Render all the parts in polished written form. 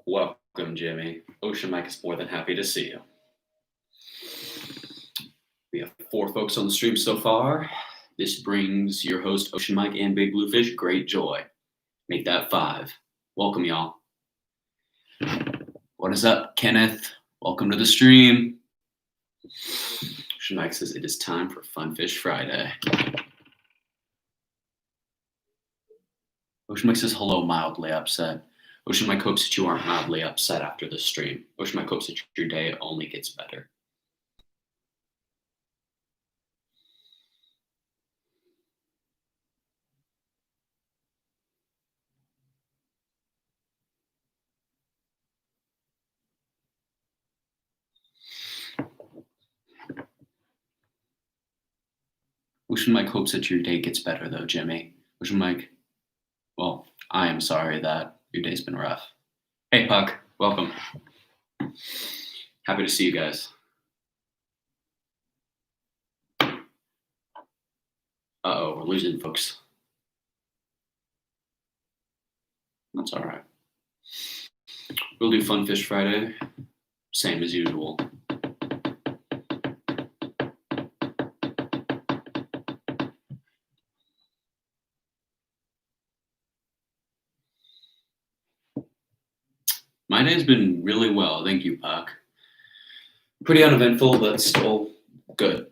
Welcome, Jimmy. Ocean Mike is more than happy to see you. We have 4 folks on the stream so far. This brings your host, Ocean Mike and Big Bluefish, great joy. Make that 5. Welcome, y'all. What is up, Kenneth? Welcome to the stream. Ocean Mike says it is time for Funfish Friday. Ocean Mike says hello, mildly upset. Ocean Mike hopes that you aren't mildly upset after the stream. Ocean Mike hopes that your day only gets better. Ocean Mike hopes that your day gets better, though, Jimmy. Ocean Mike, well, I am sorry that your day's been rough. Hey, Puck, welcome. Happy to see you guys. Uh-oh, we're losing folks. That's all right. We'll do Funfish Friday, same as usual. My day's been really well, thank you, Puck. Pretty uneventful, but still good.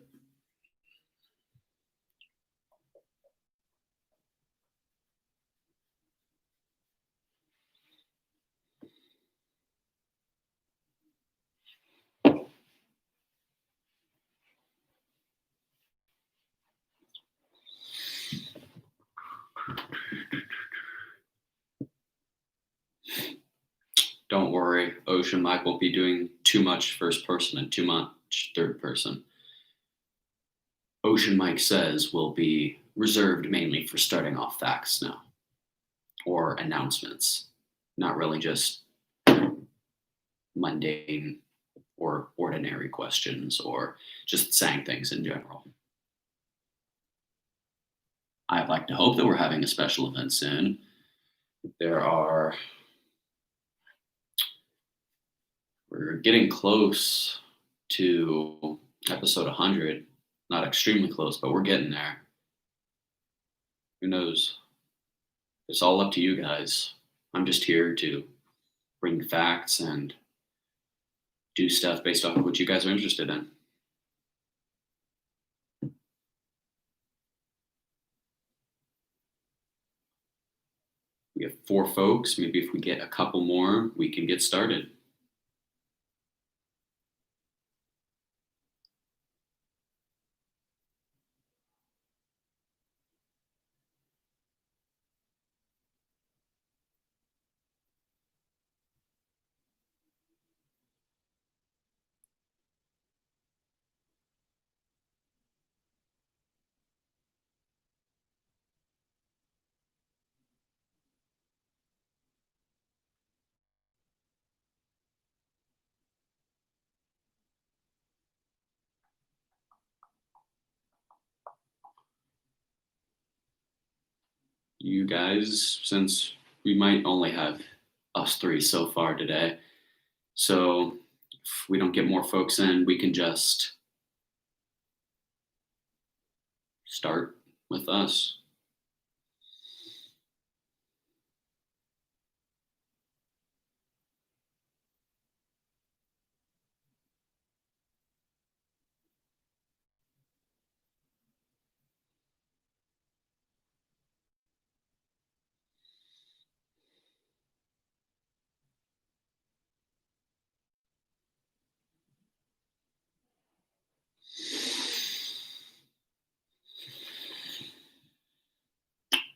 Don't worry, Ocean Mike won't be doing too much first person and too much third person. Ocean Mike says will be reserved mainly for starting off facts now, or announcements, not really just mundane or ordinary questions or just saying things in general. I'd like to hope that we're having a special event soon. We're getting close to episode 100. Not extremely close, but we're getting there. Who knows? It's all up to you guys. I'm just here to bring facts and do stuff based off of what you guys are interested in. We have 4 folks. Maybe if we get a couple more, we can get started. You guys, since we might only have us 3 so far today, so if we don't get more folks in, we can just start with us.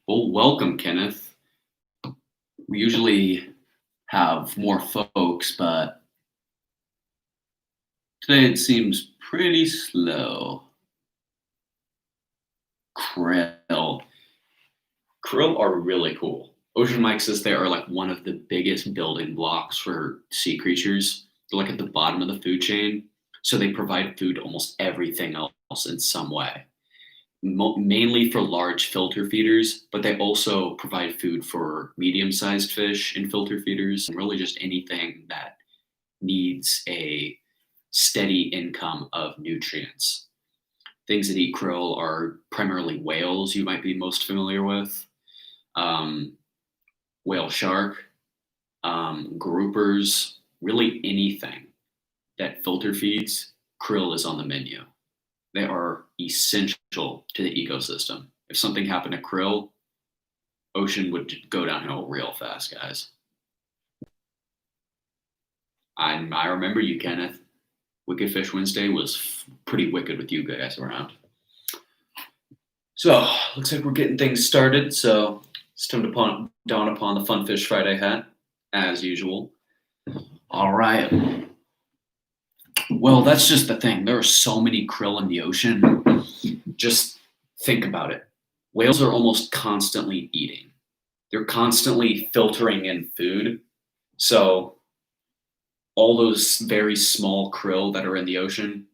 Well, welcome, Kenneth. We usually have more folks, but Today it seems pretty slow. Krill. Krill are really cool. Ocean Mike says they are like one of the biggest building blocks for sea creatures. They're like at the bottom of the food chain. So they provide food to almost everything else in some way. Mainly for large filter feeders, but they also provide food for medium sized fish and filter feeders, and really just anything that needs a steady income of nutrients. Things that eat krill are primarily whales, you might be most familiar with, um, whale shark, groupers, really anything that filter feeds, krill is on the menu. They are essential to the ecosystem. If something happened to krill, ocean would go downhill real fast, guys. I remember you, Kenneth. Wicked Fish Wednesday was pretty wicked with you guys around. So, looks like we're getting things started. So, it's time to dawn upon the Fun Fish Friday hat, as usual. All right. Well, that's just the thing. There are so many krill in the ocean. Just think about it. Whales are almost constantly eating, they're constantly filtering in food. So, all those very small krill that are in the ocean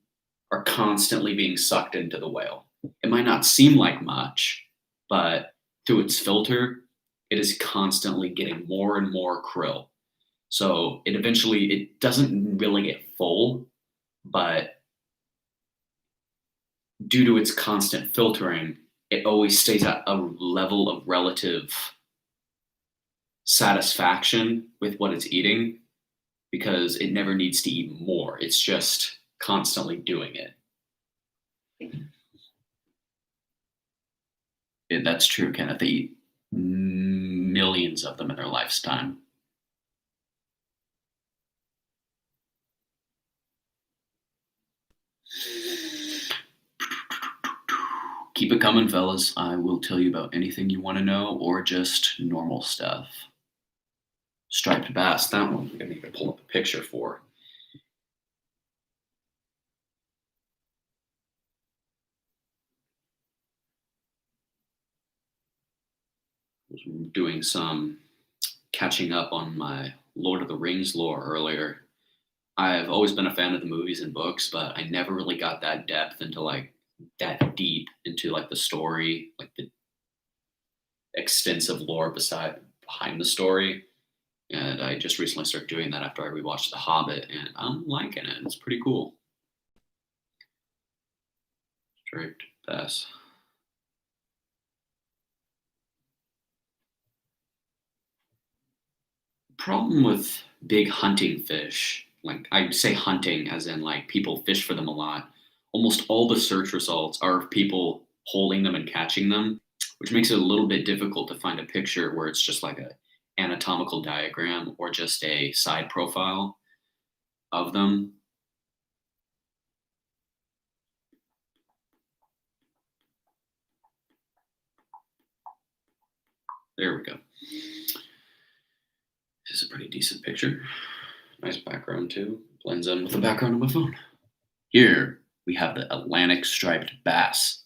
are constantly being sucked into the whale. It might not seem like much, but through its filter, it is constantly getting more and more krill. So it doesn't really get full, but due to its constant filtering, it always stays at a level of relative satisfaction with what it's eating because it never needs to eat more. It's just constantly doing it. That's true, Kenneth. They eat millions of them in their lifetime. Keep it coming, fellas. I will tell you about anything you want to know or just normal stuff. Striped bass, that one I'm going to pull up a picture for. I was doing some catching up on my Lord of the Rings lore earlier. I've always been a fan of the movies and books, but I never really got that depth into like that deep into like the story, like the extensive lore behind the story. And I just recently started doing that after I rewatched The Hobbit, and I'm liking it. It's pretty cool. Striped bass. Problem with big hunting fish, like I say hunting as in like people fish for them a lot. Almost all the search results are of people holding them and catching them, which makes it a little bit difficult to find a picture where it's just like a anatomical diagram or just a side profile of them. There we go. This is a pretty decent picture. Nice background too. Blends in with the background of my phone. Here we have the Atlantic striped bass.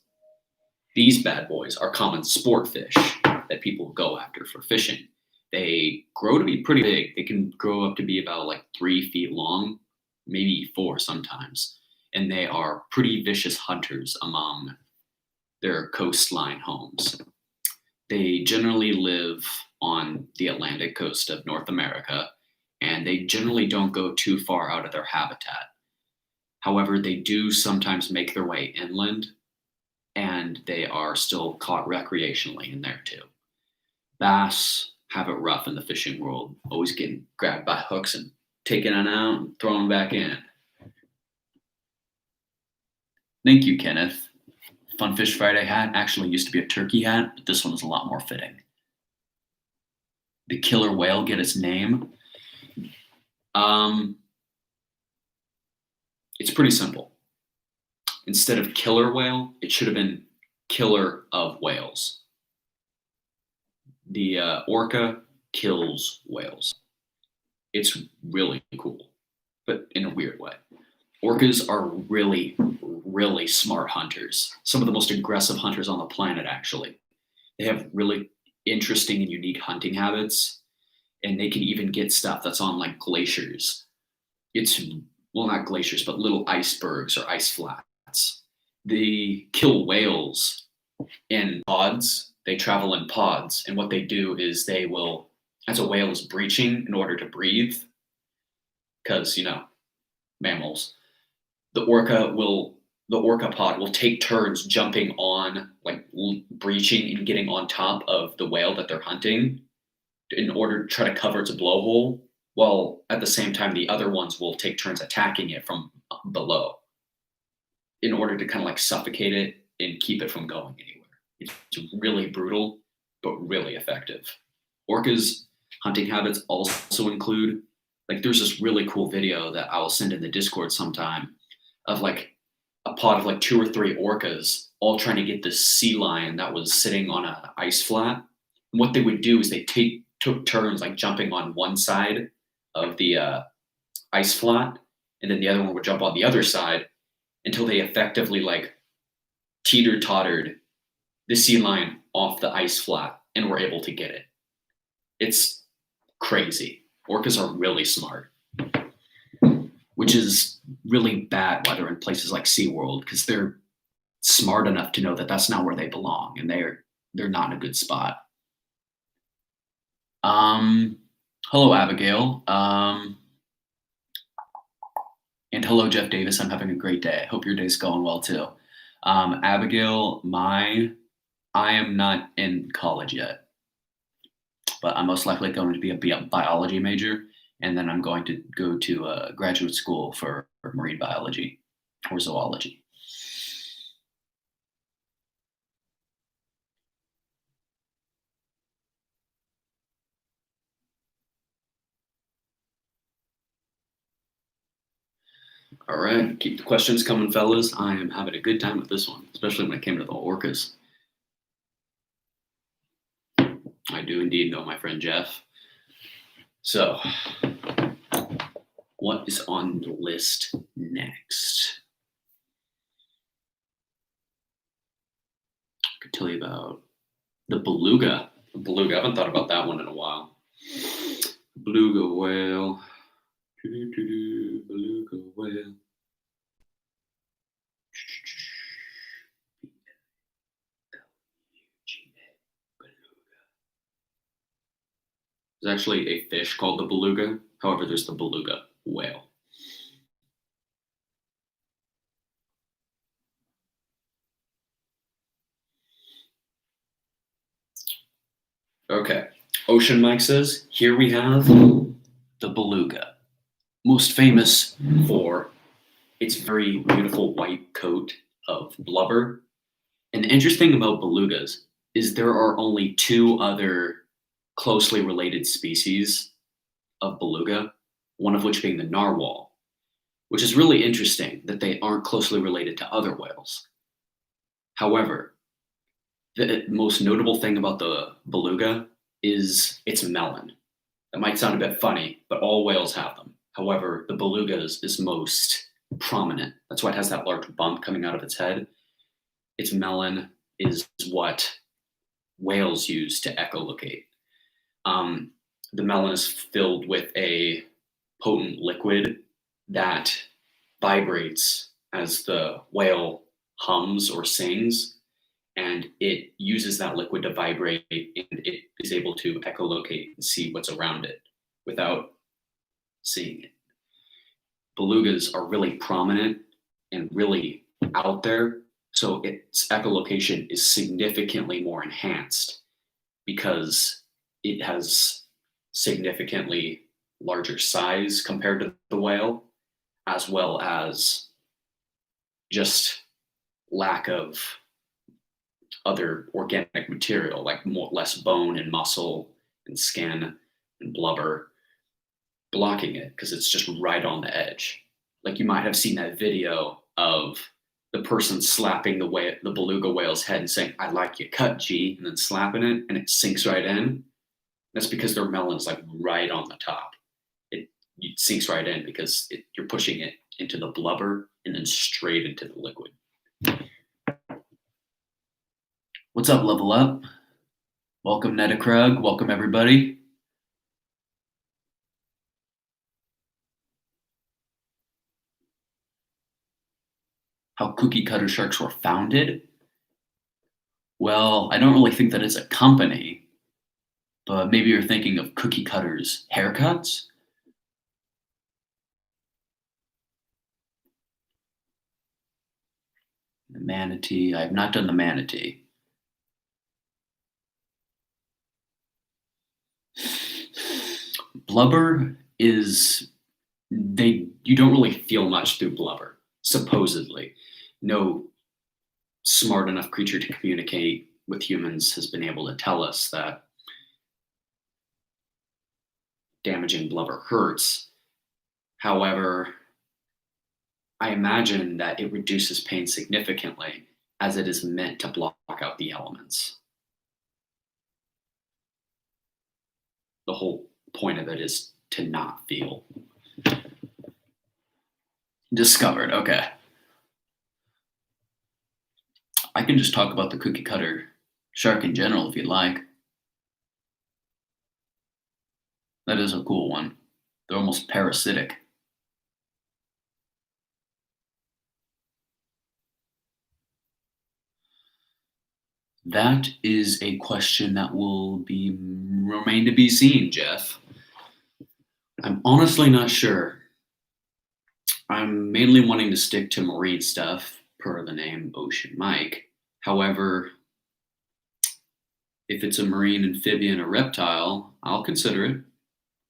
These bad boys are common sport fish that people go after for fishing. They grow to be pretty big. They can grow up to be about like 3 feet long, maybe 4 sometimes. And they are pretty vicious hunters among their coastline homes. They generally live on the Atlantic coast of North America, and they generally don't go too far out of their habitat. However, they do sometimes make their way inland, and they are still caught recreationally in there too. Bass have it rough in the fishing world, always getting grabbed by hooks and taken on out and thrown back in. Thank you, Kenneth. Fun Fish Friday hat actually used to be a turkey hat, but this one is a lot more fitting. The killer whale get its name? It's pretty simple. Instead of killer whale, it should have been killer of whales. The orca kills whales. It's really cool, but in a weird way. Orcas are really, really smart hunters. Some of the most aggressive hunters on the planet, actually. They have really interesting and unique hunting habits, and they can even get stuff that's on like glaciers. It's, well, not glaciers, but little icebergs or ice flats. They kill whales in pods. They travel in pods, and what they do is they will, as a whale is breaching in order to breathe, because mammals, the orca pod will take turns jumping on, like breaching and getting on top of the whale that they're hunting in order to try to cover its blowhole, while at the same time the other ones will take turns attacking it from below in order to kind of like suffocate it and keep it from going anywhere. It's really brutal, but really effective. Orcas' hunting habits also include, like, there's this really cool video that I will send in the Discord sometime of like a pod of like 2 or 3 orcas all trying to get this sea lion that was sitting on a ice flat. And what they would do is they took turns like jumping on one side of the ice flat, and then the other one would jump on the other side until they effectively like teeter tottered the sea lion off the ice flat and were able to get it. It's crazy. Orcas are really smart, which is really bad why they're in places like SeaWorld, because they're smart enough to know that that's not where they belong, and they're not in a good spot. Hello, Abigail. And hello, Jeff Davis. I'm having a great day. I hope your day's going well too. Abigail, I am not in college yet, but I'm most likely going to be a biology major, and then I'm going to go to graduate school for marine biology or zoology. All right, keep the questions coming, fellas. I am having a good time with this one, especially when it came to the orcas. I do indeed know my friend Jeff. So, what is on the list next? I could tell you about the beluga. I haven't thought about that one in a while. Beluga whale. Beluga whale. There's actually a fish called the beluga. However, there's the beluga whale. Okay. Ocean Mike says, here we have the beluga. Most famous for its very beautiful white coat of blubber. And the interesting thing about belugas is there are only 2 other closely related species of beluga, one of which being the narwhal, which is really interesting that they aren't closely related to other whales. However, the most notable thing about the beluga is its melon. That might sound a bit funny, but all whales have them. However, the beluga's is most prominent. That's why it has that large bump coming out of its head. Its melon is what whales use to echolocate. The melon is filled with a potent liquid that vibrates as the whale hums or sings, and it uses that liquid to vibrate, and it is able to echolocate and see what's around it without seeing it. Belugas are really prominent and really out there, so its echolocation is significantly more enhanced because it has significantly larger size compared to the whale, as well as just lack of other organic material, like less bone and muscle and skin and blubber blocking it, because it's just right on the edge. Like, you might have seen that video of the person slapping the beluga whale's head and saying, "I like your cut, G," and then slapping it, and it sinks right in. That's because their melon's like right on the top. It sinks right in because you're pushing it into the blubber, and then straight into the liquid. What's up, Level Up? Welcome, Netta Krug. Welcome, everybody. How cookie cutter sharks were founded? Well, I don't really think that it's a company, but maybe you're thinking of cookie cutters' haircuts? The manatee. I have not done the manatee. Blubber is you don't really feel much through blubber, supposedly. No smart enough creature to communicate with humans has been able to tell us that damaging blubber hurts. However, I imagine that it reduces pain significantly as it is meant to block out the elements. The whole point of it is to not feel. Discovered, okay. I can just talk about the cookie cutter shark in general if you'd like. That is a cool one. They're almost parasitic. That is a question that will remain to be seen, Jeff. I'm honestly not sure. I'm mainly wanting to stick to marine stuff, per the name Ocean Mike. However, if it's a marine amphibian or reptile, I'll consider it.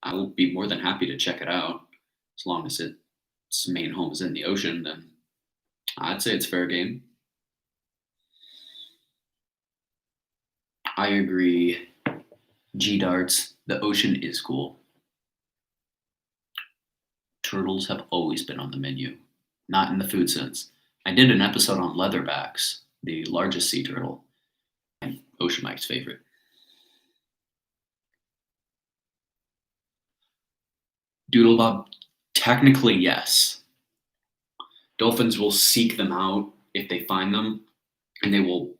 I will be more than happy to check it out. As long as its main home is in the ocean, then I'd say it's fair game. I agree. G-darts, the ocean is cool. Turtles have always been on the menu, not in the food sense. I did an episode on leatherbacks, the largest sea turtle, and Ocean Mike's favorite. Doodlebob, technically yes. Dolphins will seek them out if they find them, and they will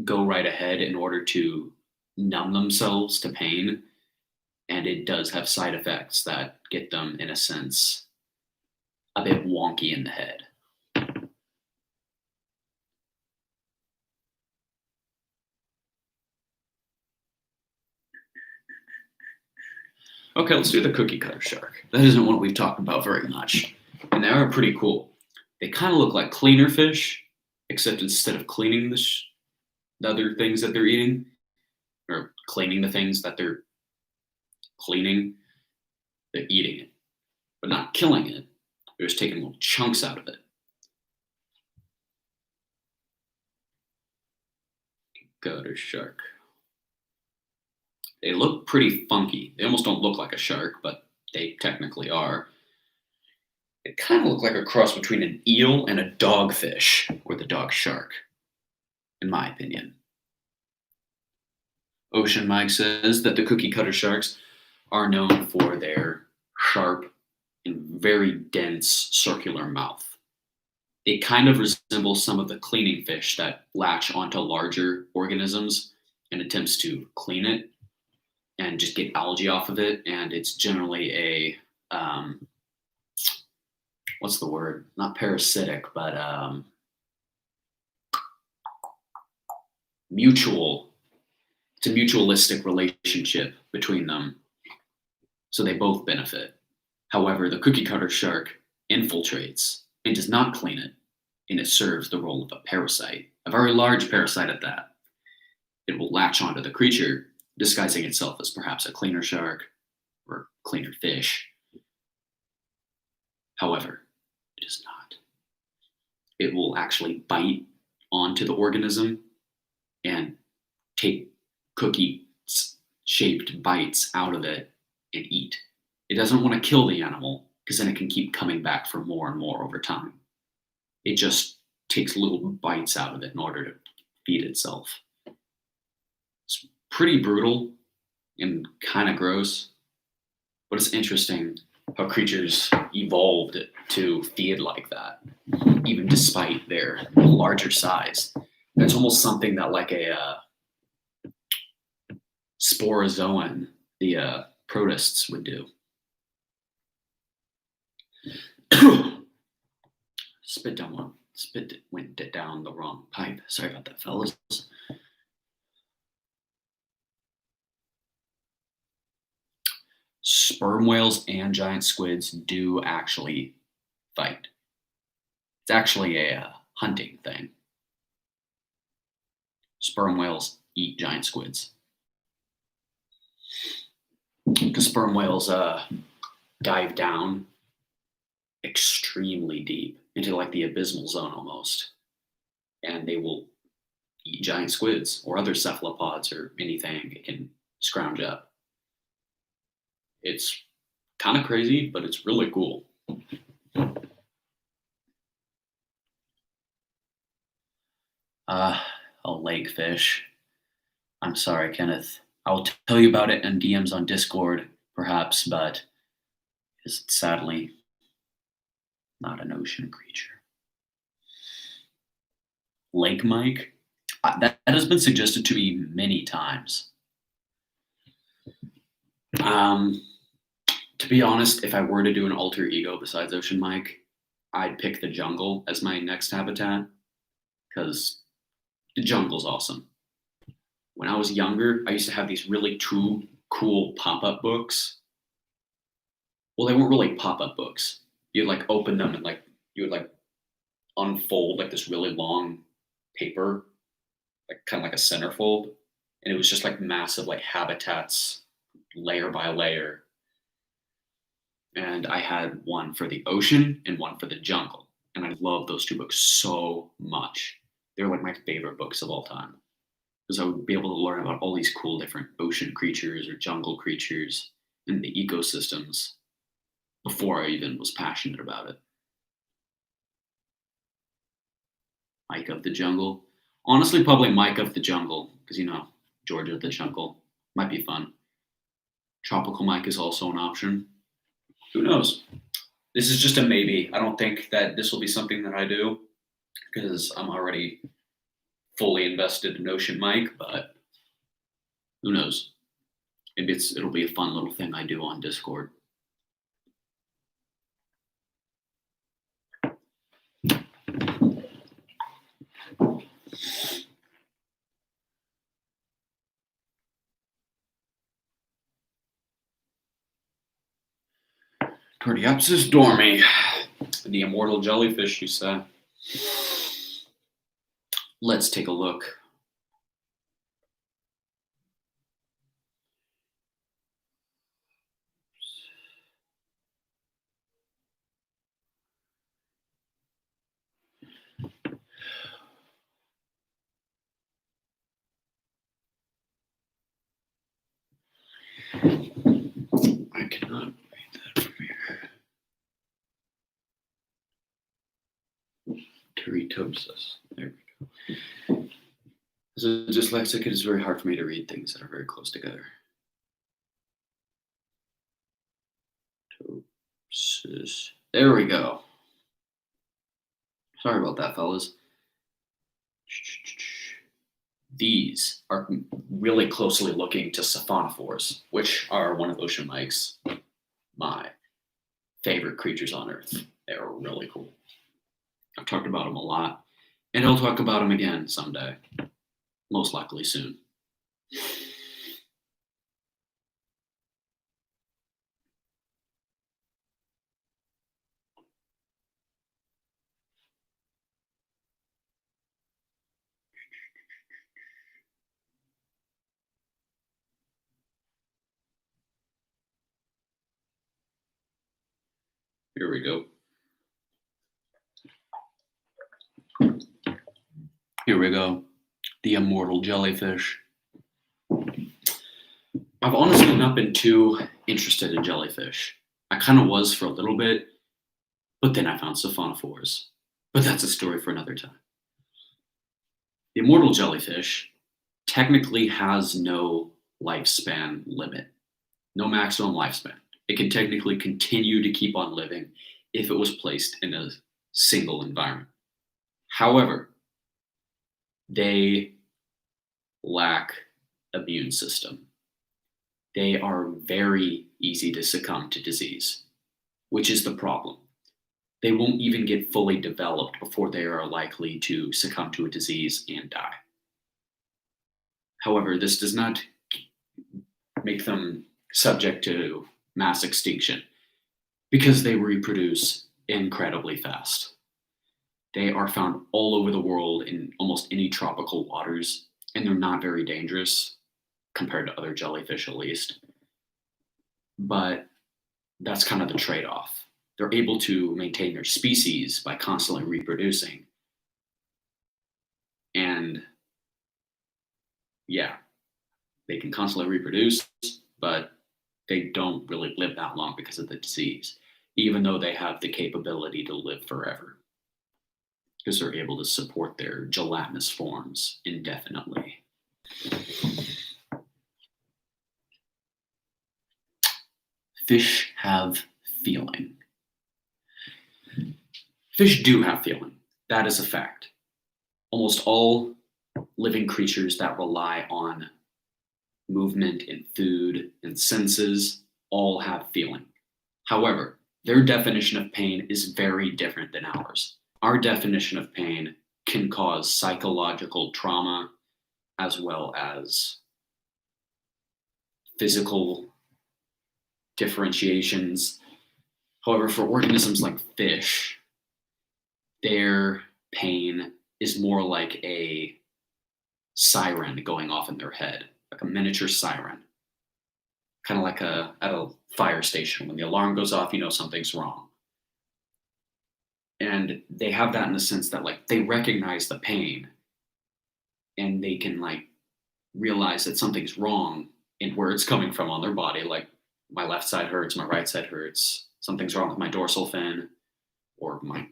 go right ahead in order to numb themselves to pain. And it does have side effects that get them, in a sense, a bit wonky in the head. Okay, let's do the cookie cutter shark. That isn't one we've talked about very much. And they are pretty cool. They kind of look like cleaner fish, except instead of cleaning the other things that they're eating, or cleaning the things that they're cleaning, they're eating it. But not killing it. They're just taking little chunks out of it. Cutter shark. They look pretty funky. They almost don't look like a shark, but they technically are. They kind of look like a cross between an eel and a dogfish, or the dog shark, in my opinion. Ocean Mike says that the cookie cutter sharks are known for their sharp and very dense circular mouth. It kind of resembles some of the cleaning fish that latch onto larger organisms in attempts to clean it and just get algae off of it. And it's generally a, what's the word? Not parasitic, but mutual. It's a mutualistic relationship between them. So they both benefit. However, the cookie cutter shark infiltrates and does not clean it, and it serves the role of a parasite, a very large parasite at that. It will latch onto the creature, disguising itself as perhaps a cleaner shark or cleaner fish. However, it is not. It will actually bite onto the organism and take cookie-shaped bites out of it and eat. It doesn't want to kill the animal because then it can keep coming back for more and more over time. It just takes little bites out of it in order to feed itself. It's pretty brutal and kind of gross, but it's interesting how creatures evolved to feed like that, even despite their larger size. It's almost something that like a sporozoan, the protists would do. Went down the wrong pipe. Sorry about that, fellas. Sperm whales and giant squids do actually fight. It's actually a hunting thing. Sperm whales eat giant squids because sperm whales dive down extremely deep into like the abysmal zone almost, and they will eat giant squids or other cephalopods or anything it can scrounge up. It's kind of crazy, but it's really cool. A lake fish. I'm sorry, Kenneth. I'll tell you about it in DMs on Discord, perhaps, but it's sadly not an ocean creature. Lake Mike? That has been suggested to me many times. To be honest, if I were to do an alter ego besides Ocean Mike, I'd pick the jungle as my next habitat because the jungle's awesome. When I was younger, I used to have these really cool pop-up books. Well, they weren't really pop-up books. You'd like open them and like you would like unfold like this really long paper, like kind of like a centerfold, and it was just like massive like habitats, layer by layer. And I had one for the ocean and one for the jungle, and I love those two books so much. They're like my favorite books of all time because I would be able to learn about all these cool different ocean creatures or jungle creatures and the ecosystems before I even was passionate about it. Mike of the Jungle. Honestly, probably Mike of the Jungle because, Georgia the Jungle might be fun. Tropical Mike is also an option. Who knows? This is just a maybe. I don't think that this will be something that I do because I'm already fully invested in Ocean Mike, but who knows? Maybe it'll be a fun little thing I do on Discord. Cordyopsis dormi, the immortal jellyfish, you say. Let's take a look. I cannot read that from here. Teratosis. There we go. As a dyslexic, it is very hard for me to read things that are very close together. There we go. Sorry about that, fellas. These are really closely looking to siphonophores, which are one of Ocean Mike's my favorite creatures on Earth. They're really cool. I've talked about them a lot, and I'll talk about them again someday, most likely soon. Here we go. Here we go. The immortal jellyfish. I've honestly not been too interested in jellyfish. I kind of was for a little bit, but then I found siphonophores. But that's a story for another time. The immortal jellyfish technically has no lifespan limit, no maximum lifespan. It can technically continue to keep on living if it was placed in a single environment. However, they lack immune system. They are very easy to succumb to disease, which is the problem. They won't even get fully developed before they are likely to succumb to a disease and die. However, this does not make them subject to mass extinction because they reproduce incredibly fast. They are found all over the world in almost any tropical waters, and they're not very dangerous compared to other jellyfish, at least. But that's kind of the trade off. They're able to maintain their species by constantly reproducing. And yeah, they can constantly reproduce, but they don't really live that long because of the disease, even though they have the capability to live forever because they're able to support their gelatinous forms indefinitely. Fish have feeling. Fish do have feeling. That is a fact. Almost all living creatures that rely on movement and food and senses all have feeling. However, their definition of pain is very different than ours. Our definition of pain can cause psychological trauma as well as physical differentiations. However, for organisms like fish, their pain is more like a siren going off in their head, like a miniature siren. Kind of like at a fire station. When the alarm goes off, you know something's wrong. And they have that in the sense that like they recognize the pain and they can like realize that something's wrong and where it's coming from on their body. Like my left side hurts, my right side hurts, something's wrong with my dorsal fin, or I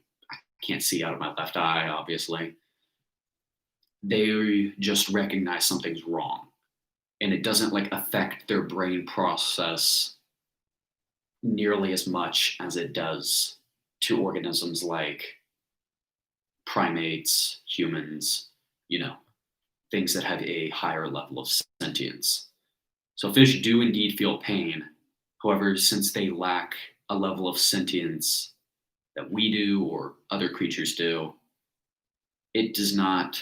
can't see out of my left eye, obviously. They just recognize something's wrong. And it doesn't like affect their brain process nearly as much as it does to organisms like primates, humans, things that have a higher level of sentience. So fish do indeed feel pain. However, since they lack a level of sentience that we do or other creatures do, it does not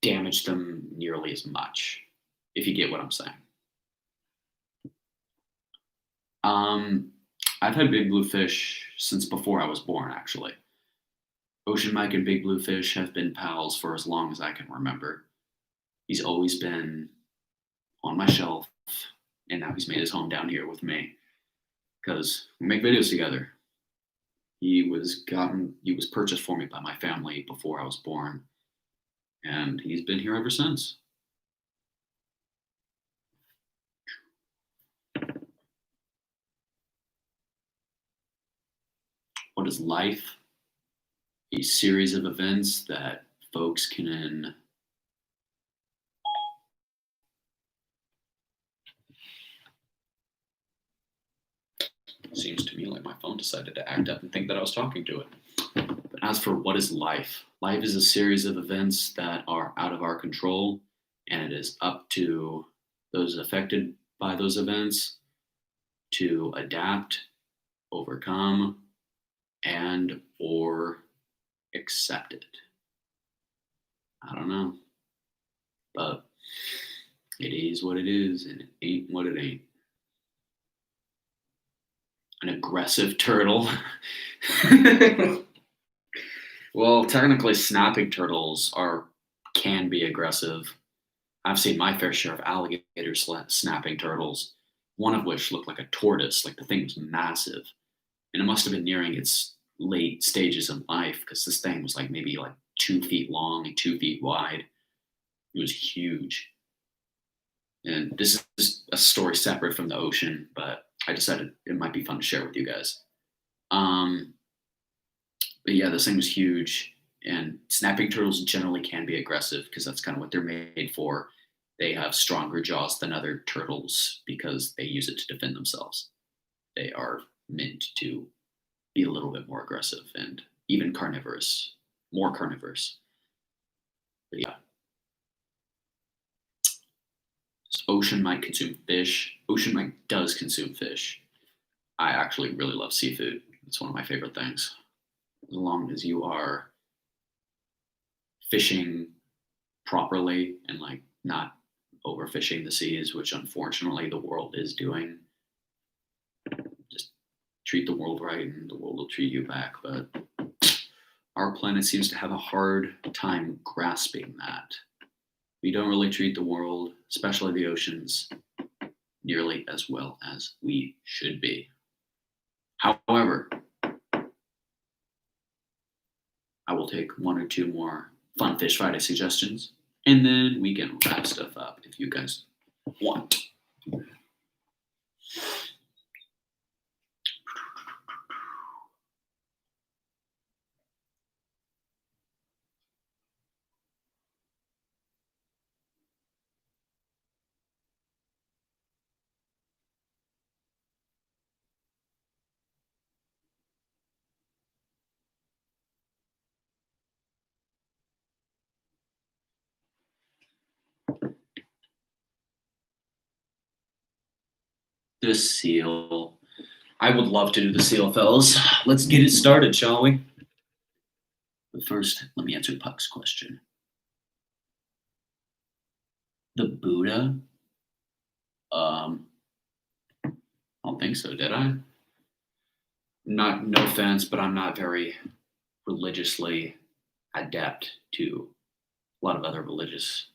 damage them nearly as much, if you get what I'm saying. I've had big bluefish since before I was born, actually. Ocean Mike and big bluefish have been pals for as long as I can remember. He's always been on my shelf, and now he's made his home down here with me because we make videos together. He was purchased for me by my family before I was born, and he's been here ever since. What is life? A series of events that folks can seems to me like my phone decided to act up and think that I was talking to it. But as for what is life? Life is a series of events that are out of our control, and it is up to those affected by those events to adapt, overcome, and or accept it. I don't know. But it is what it is, and it ain't what it ain't. An aggressive turtle. Well, technically, snapping turtles can be aggressive. I've seen my fair share of alligator snapping turtles, one of which looked like a tortoise. Like the thing was massive, and it must have been nearing its late stages of life because this thing was like maybe like 2 feet long and 2 feet wide. It was huge. And this is a story separate from the ocean, but I decided it might be fun to share with you guys. But yeah, this thing was huge, and snapping turtles generally can be aggressive because that's kind of what they're made for. They have stronger jaws than other turtles because they use it to defend themselves. They are meant to be a little bit more aggressive and even carnivorous, more carnivorous. But yeah, ocean might consume fish. Ocean might does consume fish. I actually really love seafood. It's one of my favorite things. As long as you are fishing properly and like not overfishing the seas, which unfortunately the world is doing. Just treat the world right and the world will treat you back. But our planet seems to have a hard time grasping that. We don't really treat the world, especially the oceans, nearly as well as we should be. However, I will take one or two more Fun Fish Friday suggestions, and then we can wrap stuff up if you guys want. The seal. I would love to do the seal, fellas. Let's get it started, shall we? But first, let me answer Puck's question. The Buddha? I don't think so, did I? Not, no offense, but I'm not very religiously adept to a lot of other religious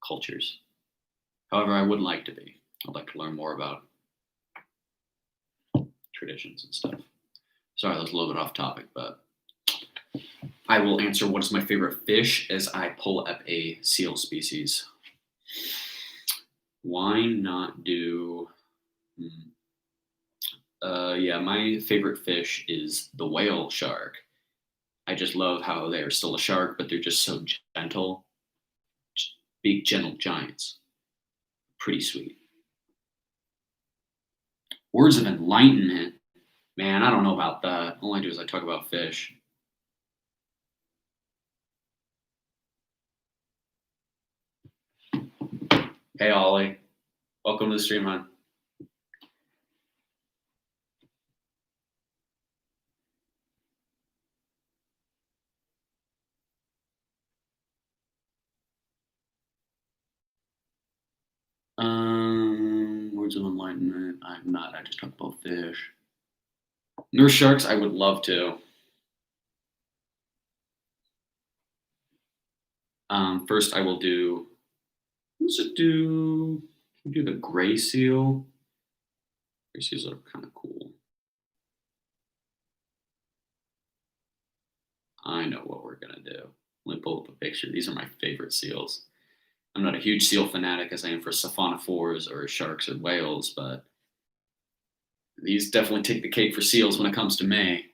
cultures. However, I would like to be. I'd like to learn more about traditions and stuff. Sorry, that was a little bit off topic, but I will answer what is my favorite fish as I pull up a seal species. Why not do? Yeah, my favorite fish is the whale shark. I just love how they are still a shark, but they're just so gentle. Big, gentle giants. Pretty sweet. Words of enlightenment. Man, I don't know about that. All I do is I talk about fish. Hey, Ollie. Welcome to the stream, hon. Words of enlightenment. I'm not. I just talk about fish. Nurse sharks. I would love to. First, I will do. Let's just do. Do the gray seal. Gray seals are kind of cool. I know what we're gonna do. Let me pull up a picture. These are my favorite seals. I'm not a huge seal fanatic as I am for siphonophores or sharks or whales, but these definitely take the cake for seals when it comes to me.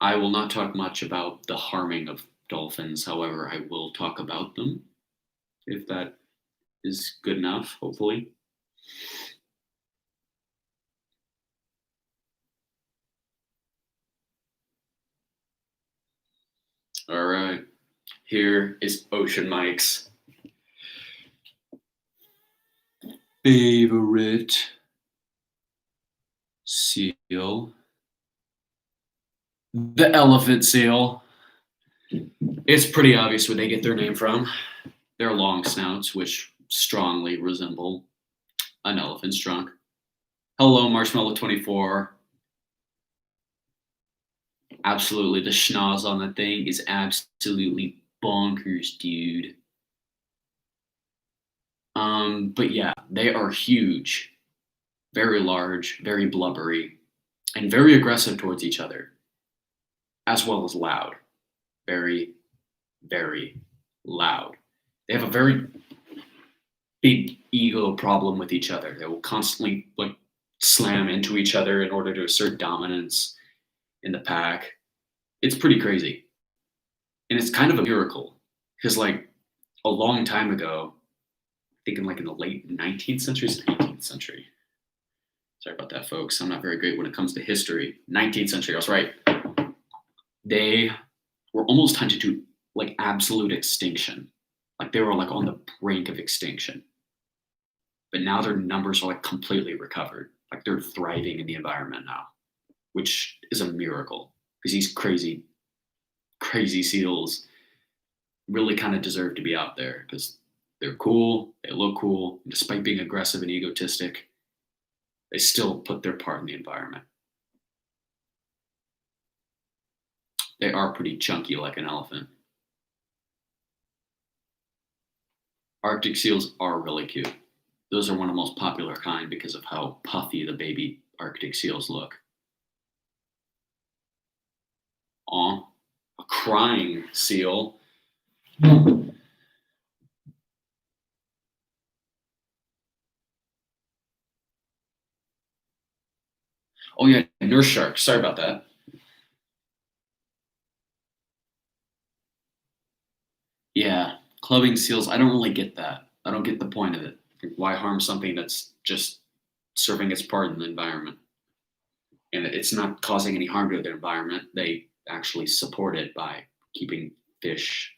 I will not talk much about the harming of dolphins. However, I will talk about them if that is good enough, hopefully. All right. Here is Ocean Mike's favorite seal. The elephant seal. It's pretty obvious where they get their name from. Their long snouts, which strongly resemble an elephant's trunk. Hello, Marshmallow24. Absolutely, the schnoz on that thing is absolutely bonkers, dude. But yeah, they are huge, very large, very blubbery, and very aggressive towards each other, as well as loud. Very, very loud. They have a very big ego problem with each other. They will constantly slam into each other in order to assert dominance in the pack. It's pretty crazy. And it's kind of a miracle because, like, a long time ago, thinking like in the late 19th century, 18th century. Sorry about that, folks. I'm not very great when it comes to history. 19th century, I was right. They were almost hunted to like absolute extinction. Like they were like on the brink of extinction. But now their numbers are like completely recovered. Like they're thriving in the environment now, which is a miracle because these crazy, crazy seals really kind of deserve to be out there because they're cool, they look cool, and despite being aggressive and egotistic, they still put their part in the environment. They are pretty chunky like an elephant. Arctic seals are really cute. Those are one of the most popular kind because of how puffy the baby Arctic seals look. Aw, a crying seal. Oh yeah, nurse shark. Sorry about that. Yeah, clubbing seals. I don't really get that. I don't get the point of it. Like, why harm something that's just serving its part in the environment? And it's not causing any harm to the environment. They actually support it by keeping fish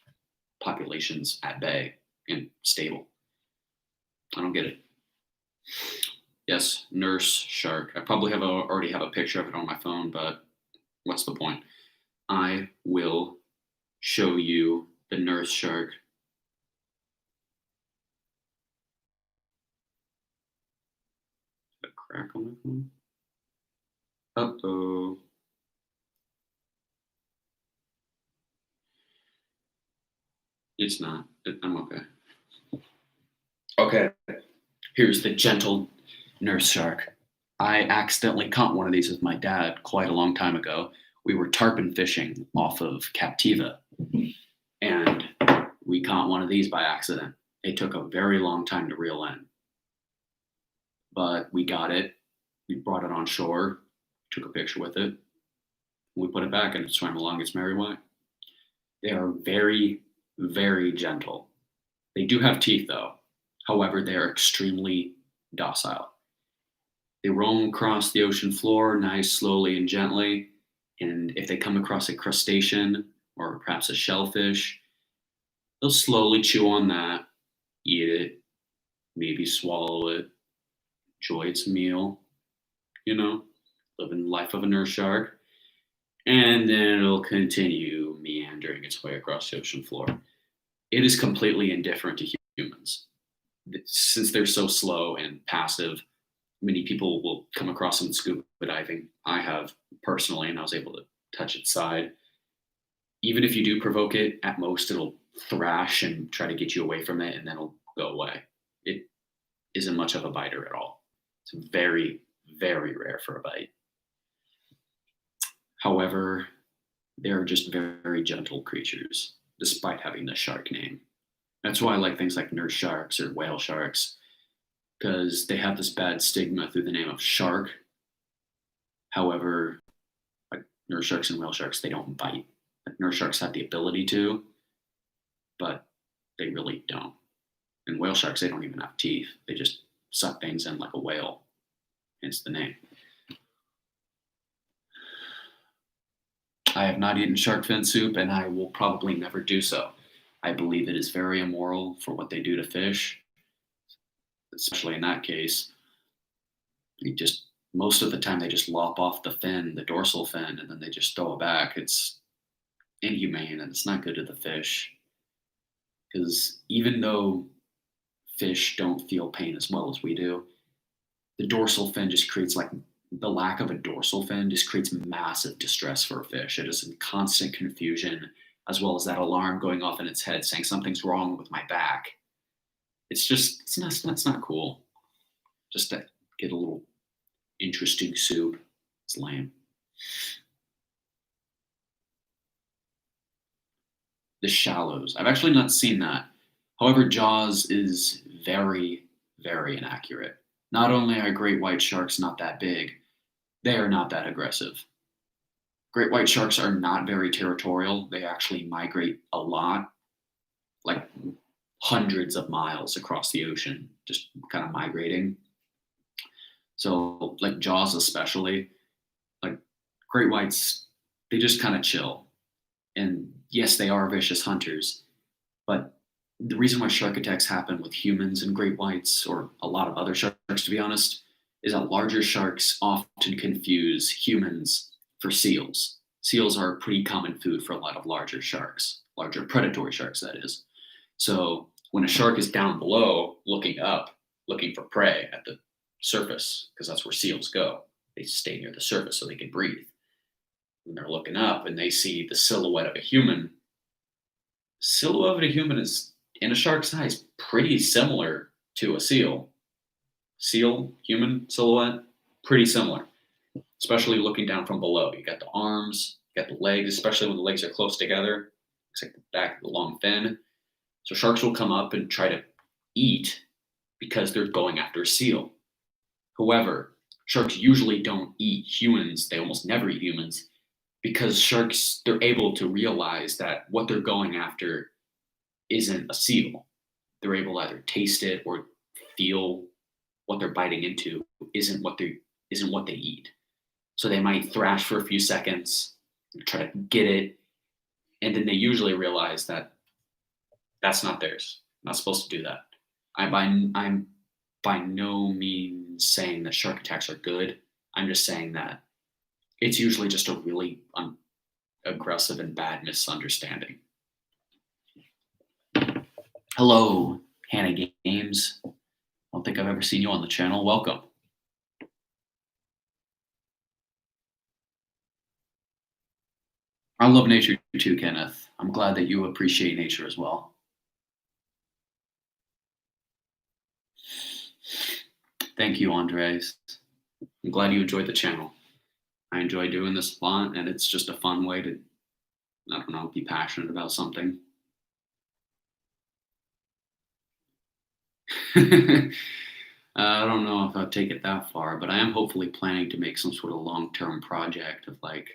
populations at bay and stable. I don't get it. Yes, nurse shark. I probably already have a picture of it on my phone, but what's the point? I will show you the nurse shark. A crack on my phone. Uh oh. It's not. I'm okay. Okay. Here's the gentle nurse shark. I accidentally caught one of these with my dad quite a long time ago. We were tarpon fishing off of Captiva, and we caught one of these by accident. It took a very long time to reel in, but we got it. We brought it on shore, took a picture with it, we put it back, and it swam along its merry way. They are very, very gentle. They do have teeth, though. However, they are extremely docile. They roam across the ocean floor, nice, slowly, and gently. And if they come across a crustacean or perhaps a shellfish, they'll slowly chew on that, eat it, maybe swallow it, enjoy its meal, you know, living the life of a nurse shark. And then it'll continue meandering its way across the ocean floor. It is completely indifferent to humans. Since they're so slow and passive, many people will come across them scuba diving. I have personally, and I was able to touch its side. Even if you do provoke it, at most it'll thrash and try to get you away from it, and then it'll go away. It isn't much of a biter at all. It's very, very rare for a bite. However, they're just very gentle creatures, despite having the shark name. That's why I like things like nurse sharks or whale sharks, because they have this bad stigma through the name of shark. However, like nurse sharks and whale sharks, they don't bite. Like nurse sharks have the ability to, but they really don't. And whale sharks, they don't even have teeth. They just suck things in like a whale, hence the name. I have not eaten shark fin soup, and I will probably never do so. I believe it is very immoral for what they do to fish, especially in that case. You just most of the time they just lop off the fin, the dorsal fin, and then they just throw it back. It's inhumane and it's not good to the fish. Because even though fish don't feel pain as well as we do, the dorsal fin just creates like the lack of a dorsal fin just creates massive distress for a fish. It is in constant confusion, as well as that alarm going off in its head saying something's wrong with my back. It's not cool. Just to get a little interesting soup. It's lame. The shallows. I've actually not seen that. However, Jaws is very, very inaccurate. Not only are great white sharks not that big, they are not that aggressive. Great white sharks are not very territorial. They actually migrate a lot, like hundreds of miles across the ocean, just kind of migrating. So, like Jaws, especially, like great whites, they just kind of chill. And yes, they are vicious hunters, but the reason why shark attacks happen with humans and great whites, or a lot of other sharks, to be honest, is that larger sharks often confuse humans for seals. Seals are pretty common food for a lot of larger sharks, larger predatory sharks, that is. So when a shark is down below, looking up, looking for prey at the surface, because that's where seals go, they stay near the surface so they can breathe. When they're looking up and they see the silhouette of a human, silhouette of a human is in a shark's eyes pretty similar to a seal. Seal, human silhouette, pretty similar, especially looking down from below. You got the arms, you got the legs, especially when the legs are close together. Looks like the back of the long fin. So sharks will come up and try to eat because they're going after a seal. However, sharks usually don't eat humans. They almost never eat humans because sharks, they're able to realize that what they're going after isn't a seal. They're able to either taste it or feel what they're biting into isn't what they eat. So they might thrash for a few seconds, try to get it, and then they usually realize that that's not theirs. I'm not supposed to do that. I'm by no means saying that shark attacks are good. I'm just saying that it's usually just a really aggressive and bad misunderstanding. Hello, Hannah Games. I don't think I've ever seen you on the channel. Welcome. I love nature too, Kenneth. I'm glad that you appreciate nature as well. Thank you, Andres. I'm glad you enjoyed the channel. I enjoy doing this a lot, and it's just a fun way to, I don't know, be passionate about something. I don't know if I'll take it that far, but I am hopefully planning to make some sort of long-term project of like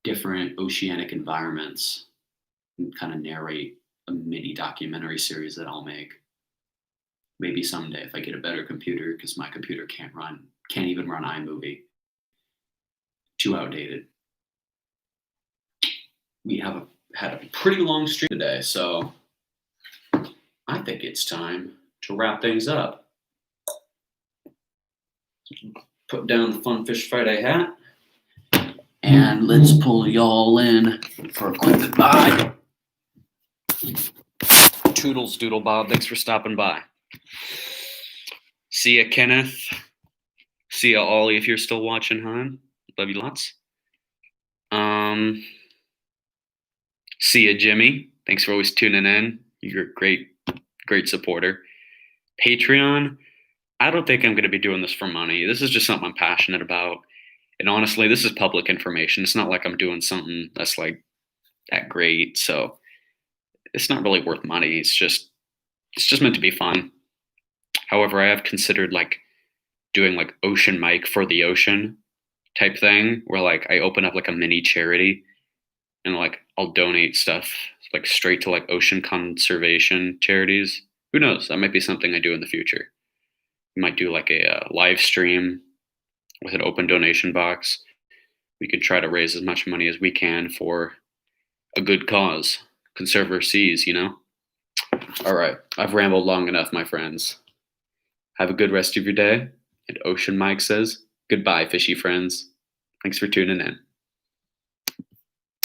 different oceanic environments and kind of narrate a mini documentary series that I'll make. Maybe someday if I get a better computer, because my computer can't even run iMovie. Too outdated. We have had a pretty long stream today, so I think it's time to wrap things up. Put down the Fun Fish Friday hat, and let's pull y'all in for a quick goodbye. Toodles, Doodle Bob, thanks for stopping by. See ya, Kenneth. See ya, Ollie, if you're still watching, hon. Love you lots. See ya, Jimmy. Thanks for always tuning in. You're a great supporter. Patreon, I don't think I'm going to be doing this for money. This is just something I'm passionate about. And honestly, this is public information. It's not like I'm doing something that's like that great. So it's not really worth money. It's just meant to be fun. However, I have considered like doing like Ocean Mike for the ocean type thing where like I open up like a mini charity and like I'll donate stuff like straight to like ocean conservation charities. Who knows? That might be something I do in the future. We might do like a live stream with an open donation box. We could try to raise as much money as we can for a good cause. Conserve our seas, you know? All right. I've rambled long enough, my friends. Have a good rest of your day. And Ocean Mike says, goodbye, fishy friends. Thanks for tuning in.